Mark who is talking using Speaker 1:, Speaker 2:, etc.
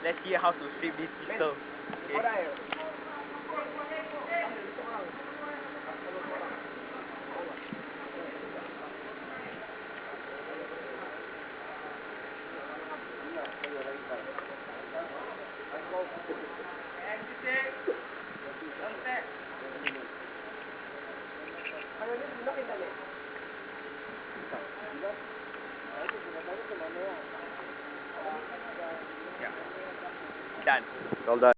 Speaker 1: let's see how to sweep this pistol. Okay. Yeah. Done.
Speaker 2: Well done.